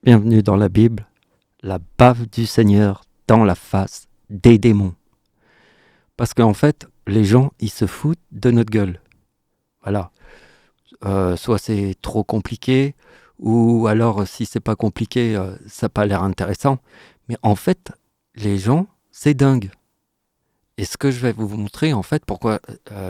Bienvenue dans la Bible, la bave du Seigneur dans la face des démons. Parce qu'en fait, les gens, ils se foutent de notre gueule. Voilà. Soit c'est trop compliqué, ou alors si c'est pas compliqué, ça n'a pas l'air intéressant. Mais en fait, les gens, c'est dingue. Et ce que je vais vous montrer, en fait, pourquoi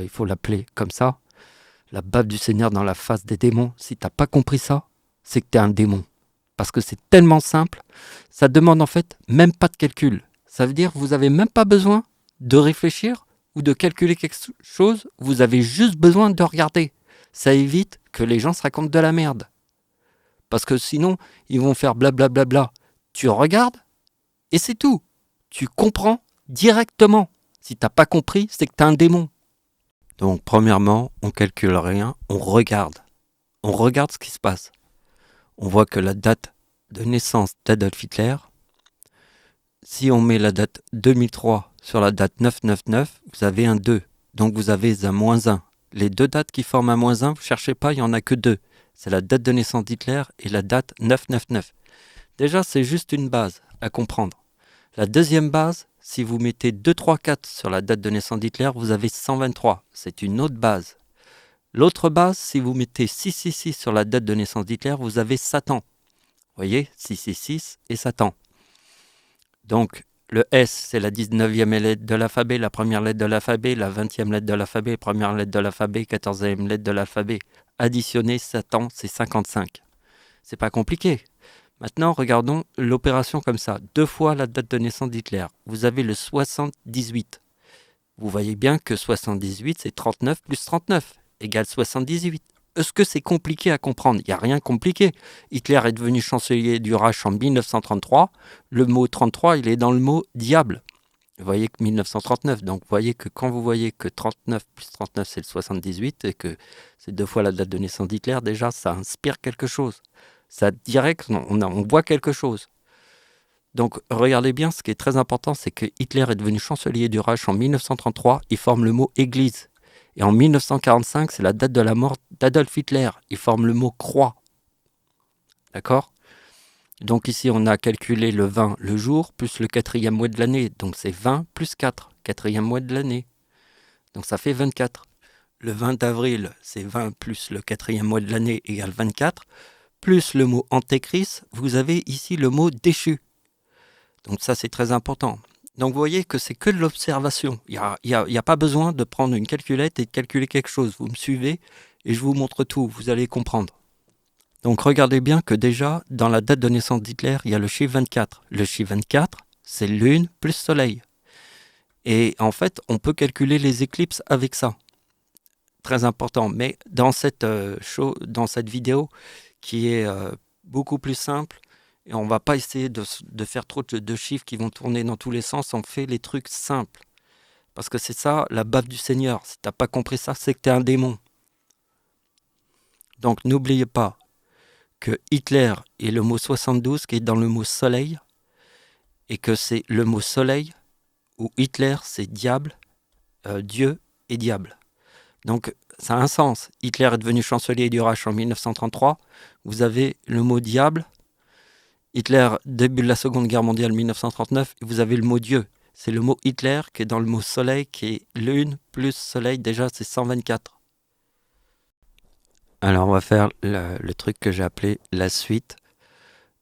il faut l'appeler comme ça, la bave du Seigneur dans la face des démons. Si t'as pas compris ça, c'est que t'es un démon. Parce que c'est tellement simple, ça demande en fait même pas de calcul. Ça veut dire que vous n'avez même pas besoin de réfléchir ou de calculer quelque chose, vous avez juste besoin de regarder. Ça évite que les gens se racontent de la merde. Parce que sinon, ils vont faire blablabla. Bla bla bla. Tu regardes et c'est tout. Tu comprends directement. Si t'as pas compris, c'est que t'es un démon. Donc premièrement, on calcule rien, on regarde. On regarde ce qui se passe. On voit que la date de naissance d'Adolf Hitler, si on met la date 2003 sur la date 999, vous avez un 2. Donc vous avez un moins 1. Les deux dates qui forment un moins 1, vous ne cherchez pas, il n'y en a que deux. C'est la date de naissance d'Hitler et la date 999. Déjà, c'est juste une base à comprendre. La deuxième base, si vous mettez 2, 3, 4 sur la date de naissance d'Hitler, vous avez 123. C'est une autre base. L'autre base, si vous mettez 666 sur la date de naissance d'Hitler, vous avez Satan. Vous voyez, 666 et Satan. Donc, le S, c'est la 19e lettre de l'alphabet, la première lettre de l'alphabet, la 20e lettre de l'alphabet, première lettre de l'alphabet, 14e lettre de l'alphabet. Additionner Satan, c'est 55. C'est pas compliqué. Maintenant, regardons l'opération comme ça. 2 fois la date de naissance d'Hitler. Vous avez le 78. Vous voyez bien que 78, c'est 39 plus 39, égale 78. Est-ce que c'est compliqué à comprendre? Il n'y a rien de compliqué. Hitler est devenu chancelier du Reich en 1933. Le mot 33, il est dans le mot diable. Vous voyez que 1939. Donc vous voyez que quand vous voyez que 39 plus 39, c'est le 78, et que c'est 2 fois la date de naissance d'Hitler, déjà, ça inspire quelque chose. Ça direct, on voit quelque chose. Donc regardez bien, ce qui est très important, c'est que Hitler est devenu chancelier du Reich en 1933, il forme le mot église. Et en 1945, c'est la date de la mort d'Adolf Hitler, il forme le mot croix. D'accord? Donc ici, on a calculé le 20 le jour, plus le 4e mois de l'année. Donc c'est 20 plus 4, 4e mois de l'année. Donc ça fait 24. Le 20 avril, c'est 20 plus le 4e mois de l'année égale 24. Plus le mot antéchrist, vous avez ici le mot déchu. Donc ça, c'est très important. Donc vous voyez que c'est que de l'observation. Il n'y a pas besoin de prendre une calculette et de calculer quelque chose. Vous me suivez et je vous montre tout. Vous allez comprendre. Donc regardez bien que déjà, dans la date de naissance d'Hitler, il y a le chiffre 24. Le chiffre 24, c'est lune plus soleil. Et en fait, on peut calculer les éclipses avec ça. Très important. Mais dans cette vidéo, qui est beaucoup plus simple, et on ne va pas essayer de faire trop de chiffres qui vont tourner dans tous les sens, on fait les trucs simples. Parce que c'est ça, la bave du Seigneur. Si tu n'as pas compris ça, c'est que tu es un démon. Donc n'oubliez pas que Hitler est le mot 72 qui est dans le mot soleil, et que c'est le mot soleil, où Hitler c'est diable, Dieu et diable. Donc ça a un sens. Hitler est devenu chancelier du Reich en 1933. Vous avez le mot diable. Hitler, début de la Seconde Guerre mondiale, 1939, et vous avez le mot Dieu. C'est le mot Hitler qui est dans le mot soleil, qui est lune plus soleil, déjà c'est 124. Alors on va faire le truc que j'ai appelé la suite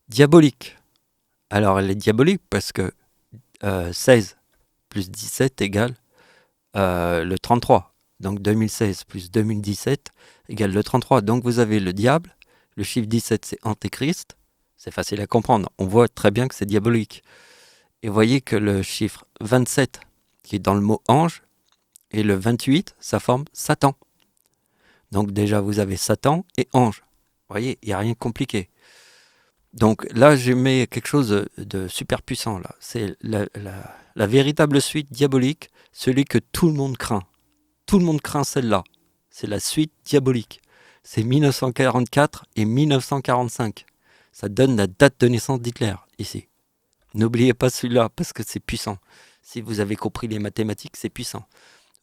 diabolique. Alors elle est diabolique parce que 16 plus 17 égale le 33. Donc 2016 plus 2017 égale le 33. Donc vous avez le diable, le chiffre 17 c'est Antéchrist. C'est facile à comprendre, on voit très bien que c'est diabolique. Et vous voyez que le chiffre 27, qui est dans le mot ange, et le 28, ça forme Satan. Donc déjà, vous avez Satan et ange. Vous voyez, il n'y a rien de compliqué. Donc là, j'ai mis quelque chose de super puissant. Là. C'est la véritable suite diabolique, celui que tout le monde craint. Tout le monde craint celle-là. C'est la suite diabolique. C'est 1944 et 1945. Ça donne la date de naissance d'Hitler, ici. N'oubliez pas celui-là, parce que c'est puissant. Si vous avez compris les mathématiques, c'est puissant.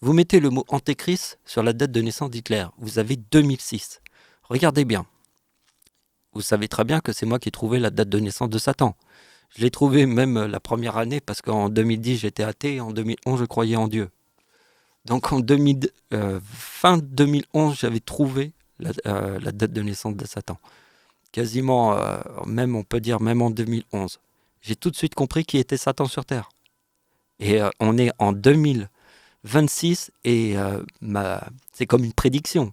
Vous mettez le mot Antéchrist sur la date de naissance d'Hitler. Vous avez 2006. Regardez bien. vous savez très bien que c'est moi qui ai trouvé la date de naissance de Satan. Je l'ai trouvé même la première année parce qu'en 2010 j'étais athée et en 2011 je croyais en Dieu. Donc fin 2011 j'avais trouvé la date de naissance de Satan. Quasiment, même on peut dire même en 2011. J'ai tout de suite compris qui était Satan sur Terre. Et on est en 2026 et c'est comme une prédiction.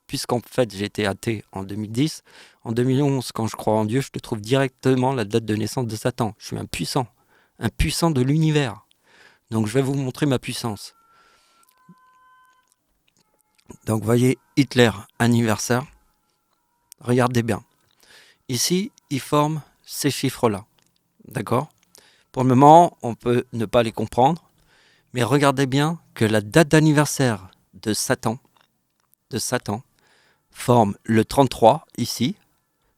Puisqu'en fait j'étais athée en 2010, en 2011 quand je crois en Dieu, je te trouve directement la date de naissance de Satan. Je suis un puissant de l'univers. Donc je vais vous montrer ma puissance. Donc voyez Hitler anniversaire, regardez bien. Ici, il forme ces chiffres-là, d'accord ? Pour le moment, on peut ne pas les comprendre, mais regardez bien que la date d'anniversaire de Satan forme le 33 ici,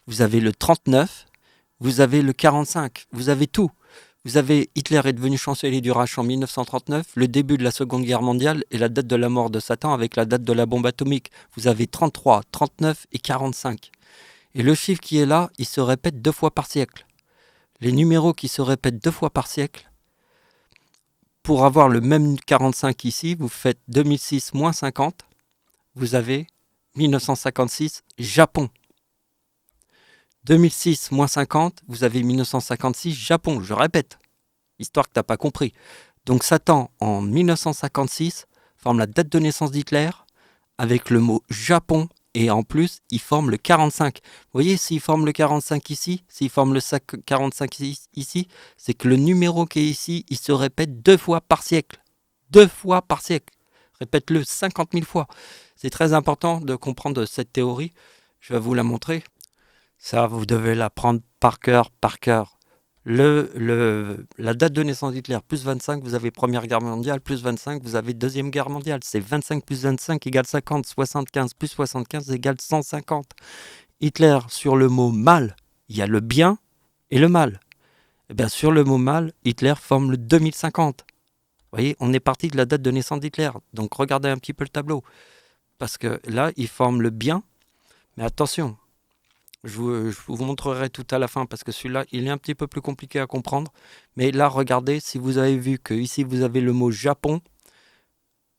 vous avez le 39, vous avez le 45, vous avez tout. Vous avez Hitler est devenu chancelier du Reich en 1939, le début de la Seconde Guerre mondiale et la date de la mort de Satan avec la date de la bombe atomique. Vous avez 33, 39 et 45. Et le chiffre qui est là, il se répète 2 fois par siècle. Les numéros qui se répètent 2 fois par siècle, pour avoir le même 45 ici, vous faites 2006 moins 50, vous avez 1956 Japon. 2006 moins 50, vous avez 1956 Japon, je répète, histoire que tu n'as pas compris. Donc Satan, en 1956, forme la date de naissance d'Hitler avec le mot Japon et en plus, il forme le 45. Vous voyez, s'il forme le 45 ici, s'il forme le 45 ici, c'est que le numéro qui est ici, il se répète 2 fois par siècle. 2 fois par siècle. Répète-le 50 000 fois. C'est très important de comprendre cette théorie. Je vais vous la montrer. Ça, vous devez l'apprendre par cœur, par cœur. La date de naissance d'Hitler, plus 25, vous avez Première Guerre mondiale, plus 25, vous avez Deuxième Guerre mondiale. C'est 25 plus 25 égale 50, 75 plus 75 égale 150. Hitler, sur le mot mal, il y a le bien et le mal. Et bien sur le mot mal, Hitler forme le 2050. Vous voyez, on est parti de la date de naissance d'Hitler. Donc regardez un petit peu le tableau. Parce que là, il forme le bien. Mais attention, je vous montrerai tout à la fin parce que celui-là, il est un petit peu plus compliqué à comprendre. Mais là, regardez, si vous avez vu que ici, vous avez le mot Japon.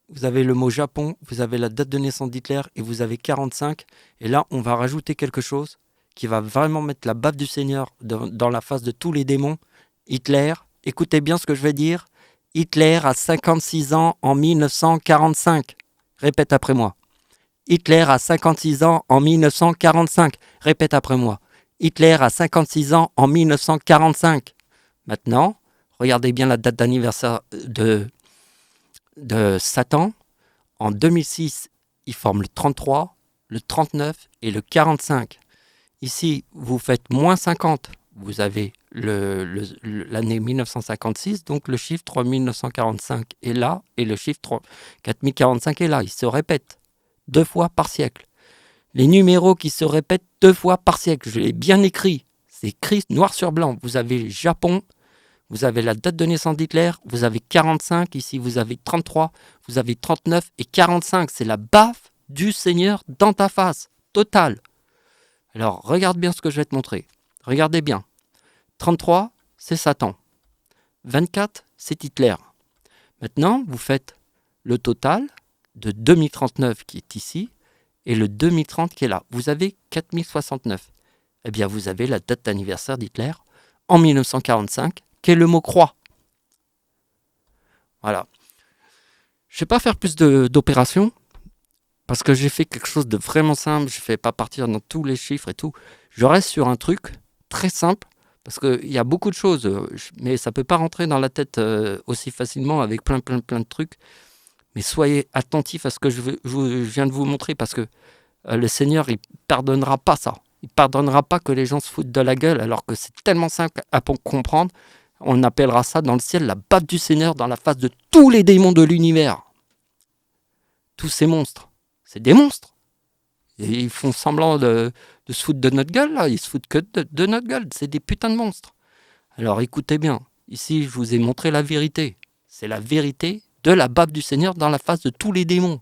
Vous avez le mot Japon, vous avez la date de naissance d'Hitler et vous avez 45. Et là, on va rajouter quelque chose qui va vraiment mettre la baffe du Seigneur dans la face de tous les démons. Hitler, écoutez bien ce que je vais dire. Hitler a 56 ans en 1945. Répète après moi. Hitler a 56 ans en 1945. Répète après moi. Hitler a 56 ans en 1945. Maintenant, regardez bien la date d'anniversaire de Satan. En 2006, il forme le 33, le 39 et le 45. Ici, vous faites moins 50. Vous avez l'année 1956, donc le chiffre 3945 est là et le chiffre 4045 est là. Il se répète 2 fois par siècle. Les numéros qui se répètent 2 fois par siècle, je l'ai bien écrit. C'est écrit noir sur blanc. Vous avez Japon, vous avez la date de naissance d'Hitler, vous avez 45, ici vous avez 33, vous avez 39 et 45. C'est la baffe du Seigneur dans ta face, totale. Alors, regarde bien ce que je vais te montrer. Regardez bien. 33, c'est Satan. 24, c'est Hitler. Maintenant, vous faites le total de 2039 qui est ici et le 2030 qui est là. Vous avez 4069. Eh bien, vous avez la date d'anniversaire d'Hitler en 1945, qui est le mot croix. Voilà. Je ne vais pas faire plus d'opérations parce que j'ai fait quelque chose de vraiment simple. Je ne fais pas partir dans tous les chiffres et tout. Je reste sur un truc très simple parce qu'il y a beaucoup de choses, mais ça ne peut pas rentrer dans la tête aussi facilement avec plein de trucs. Mais soyez attentifs à ce que je viens de vous montrer parce que le Seigneur, il ne pardonnera pas ça. Il ne pardonnera pas que les gens se foutent de la gueule alors que c'est tellement simple à comprendre. On appellera ça dans le ciel la baffe du Seigneur dans la face de tous les démons de l'univers. Tous ces monstres. C'est des monstres. Et ils font semblant de se foutre de notre gueule, là. Ils se foutent que de notre gueule. C'est des putains de monstres. Alors écoutez bien. Ici, je vous ai montré la vérité. C'est la vérité de la baffe du Seigneur dans la face de tous les démons.